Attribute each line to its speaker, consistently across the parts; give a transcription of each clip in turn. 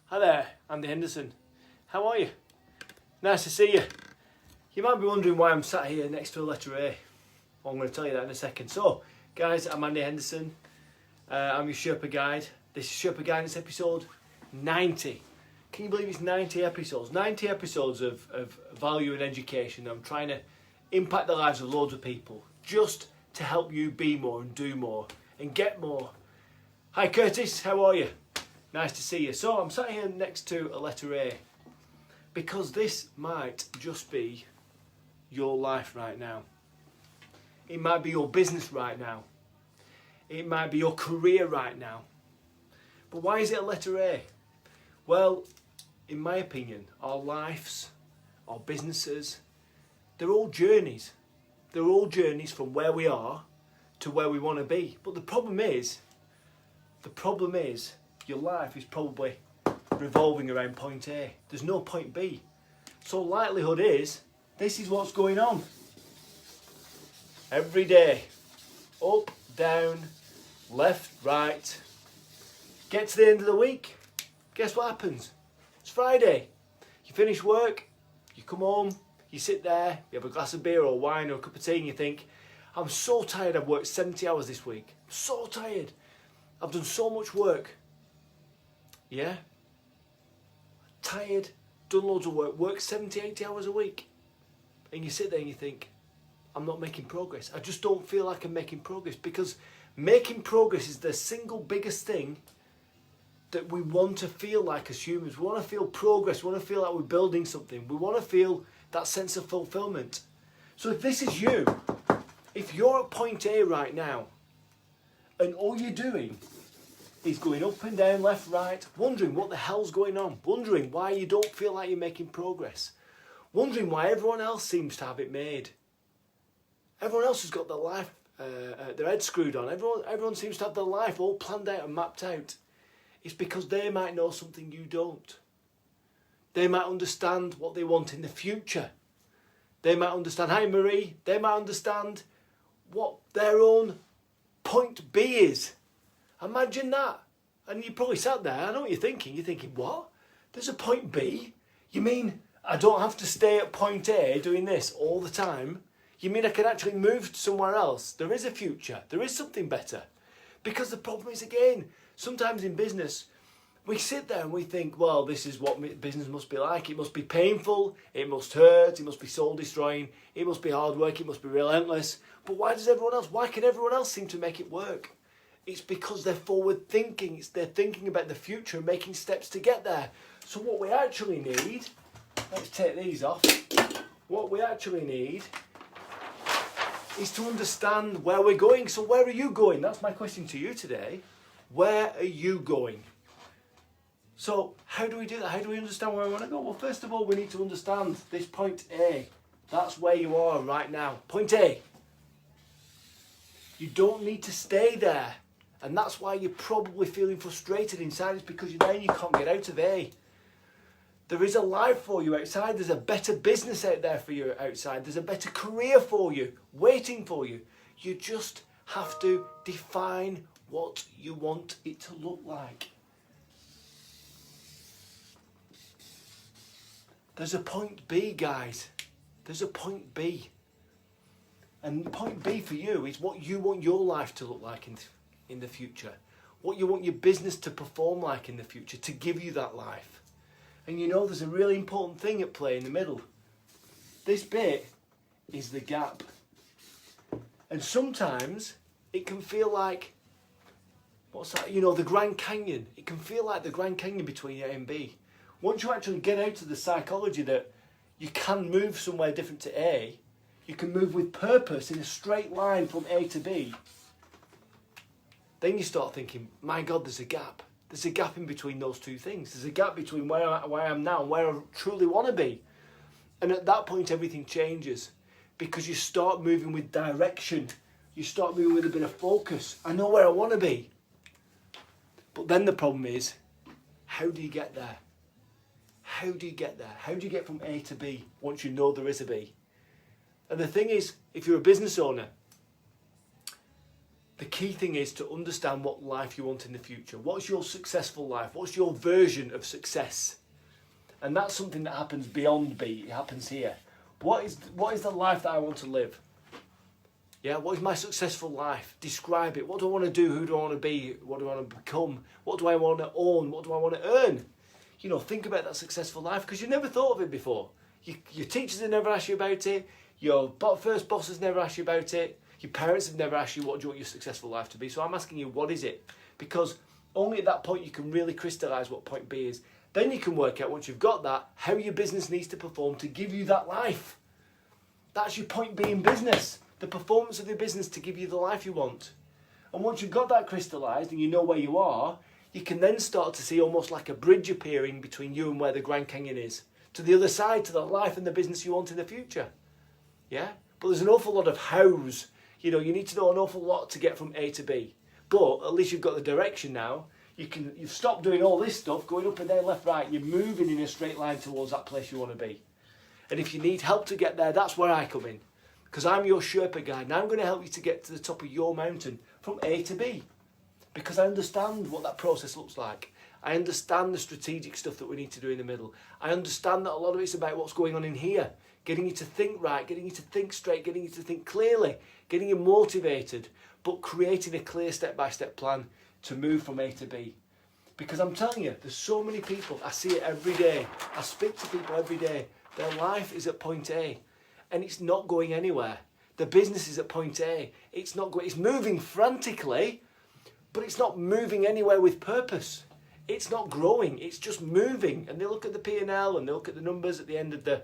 Speaker 1: Hi there, Andy Henderson. How are you? Nice to see you. You might be wondering why I'm sat here next to a letter A. Well, I'm going to tell you that in a second. So, guys, I'm Andy Henderson. I'm your Sherpa guide. This is Sherpa Guidance episode 90. Can you believe it's 90 episodes? 90 episodes of value and education. I'm trying to impact the lives of loads of people just to help you be more and do more and get more. Hi Curtis, how are you? Nice to see you. So I'm sat here next to a letter A because this might just be your life right now. It might be your business right now. It might be your career right now. But why is it a letter A? Well, in my opinion, our lives, our businesses, they're all journeys. They're all journeys from where we are to where we want to be. But the problem is your life is probably revolving around point A. There's no point B. So likelihood is, this is what's going on. Every day, up, down, left, right. Get to the end of the week, guess what happens? It's Friday. You finish work, you come home, you sit there, you have a glass of beer or wine or a cup of tea and you think, I'm so tired, I've worked 70 hours this week. I'm so tired. I've done so much work. Yeah? Tired, done loads of work 70, 80 hours a week. And you sit there and you think, I'm not making progress. I just don't feel like I'm making progress, because making progress is the single biggest thing that we want to feel like as humans. We want to feel progress. We want to feel like we're building something. We want to feel that sense of fulfillment. So if this is you, if you're at point A right now, and all you're doing is going up and down, left, right, wondering what the hell's going on, wondering why you don't feel like you're making progress, wondering why everyone else seems to have it made. Everyone else has got their life, their head screwed on. Everyone seems to have their life all planned out and mapped out. It's because they might know something you don't. They might understand what they want in the future. They might understand, hi Marie, they might understand what their own point B is. Imagine that. And you probably sat there, I know what you're thinking. You're thinking, what? There's a point B? You mean I don't have to stay at point A doing this all the time? You mean I can actually move somewhere else? There is a future. There is something better. Because the problem is, again, sometimes in business, we sit there and we think, well, this is what business must be like. It must be painful. It must hurt. It must be soul destroying. It must be hard work. It must be relentless. But why can everyone else seem to make it work? It's because they're forward thinking. They're thinking about the future and making steps to get there. So what we actually need, let's take these off. What we actually need is to understand where we're going. So where are you going? That's my question to you today. Where are you going? So how do we do that? How do we understand where we want to go? Well, first of all, we need to understand this point A. That's where you are right now. Point A. You don't need to stay there. And that's why you're probably feeling frustrated inside. It's because you're there and you can't get out of A. There is a life for you outside. There's a better business out there for you outside. There's a better career for you, waiting for you. You just have to define what you want it to look like. There's a point B, guys. There's a point B. And point B for you is what you want your life to look like in the future. What you want your business to perform like in the future, to give you that life. And you know there's a really important thing at play in the middle. This bit is the gap. And sometimes it can feel like, what's that? You know, the Grand Canyon. It can feel like the Grand Canyon between A and B. Once you actually get out of the psychology that you can move somewhere different to A, you can move with purpose in a straight line from A to B, then you start thinking, my God, there's a gap. There's a gap in between those two things. There's a gap between where I am now and where I truly want to be. And at that point, everything changes because you start moving with direction. You start moving with a bit of focus. I know where I want to be. But then the problem is, how do you get there? How do you get there? How do you get from A to B once you know there is a B? And the thing is, if you're a business owner, The key thing is to understand what life you want in the future. What's your successful life? What's your version of success? And that's something that happens beyond B. It happens here. What is the life that I want to live? Yeah, what is my successful life? Describe it. What do I want to do? Who do I want to be? What do I want to become? What do I want to own? What do I want to earn? You know, think about that successful life because you never thought of it before. Your teachers have never asked you about it. Your first boss has never asked you about it. Your parents have never asked you what do you want your successful life to be. So I'm asking you, what is it? Because only at that point you can really crystallise what point B is. Then you can work out, once you've got that, how your business needs to perform to give you that life. That's your point B in business. The performance of your business to give you the life you want. And once you've got that crystallised and you know where you are, you can then start to see almost like a bridge appearing between you and where the Grand Canyon is. To the other side, to the life and the business you want in the future. Yeah? But there's an awful lot of hows. You know, you need to know an awful lot to get from A to B. But at least you've got the direction now. You've stopped doing all this stuff, going up and down, left, right. You're moving in a straight line towards that place you want to be. And if you need help to get there, that's where I come in. Because I'm your Sherpa guide, and I'm going to help you to get to the top of your mountain from A to B. Because I understand what that process looks like. I understand the strategic stuff that we need to do in the middle. I understand that a lot of it's about what's going on in here. Getting you to think right, getting you to think straight, getting you to think clearly, getting you motivated, but creating a clear step-by-step plan to move from A to B. Because I'm telling you, there's so many people, I see it every day, I speak to people every day, their life is at point A and it's not going anywhere. The business is at point A, it's moving frantically, but it's not moving anywhere with purpose. It's not growing, it's just moving. And they look at the P&L and they look at the numbers at the end of the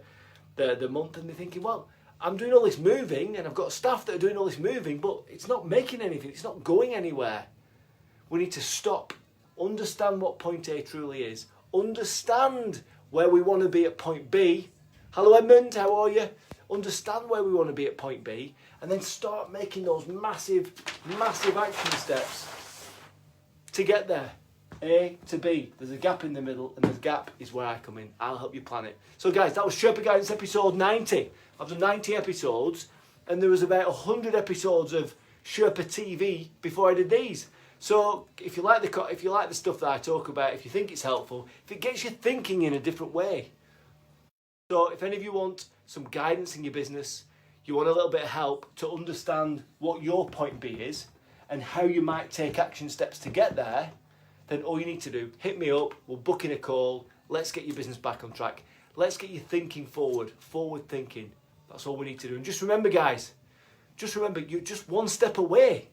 Speaker 1: month and they're thinking, well, I'm doing all this moving and I've got staff that are doing all this moving, but it's not making anything, it's not going anywhere. We need to stop, understand what point A truly is, understand where we want to be at point B. Hello Edmund, how are you? Understand where we want to be at point B and then start making those massive, massive action steps to get there. A to B. There's a gap in the middle and the gap is where I come in. I'll help you plan it. So guys, that was Sherpa Guidance episode 90. I've done 90 episodes and there was about 100 episodes of Sherpa TV before I did these. So if you like the stuff that I talk about, if you think it's helpful, if it gets you thinking in a different way. So if any of you want some guidance in your business, you want a little bit of help to understand what your point B is and how you might take action steps to get there, then all you need to do, hit me up, we'll book in a call, let's get your business back on track. Let's get you thinking forward thinking. That's all we need to do. And just remember guys, you're just one step away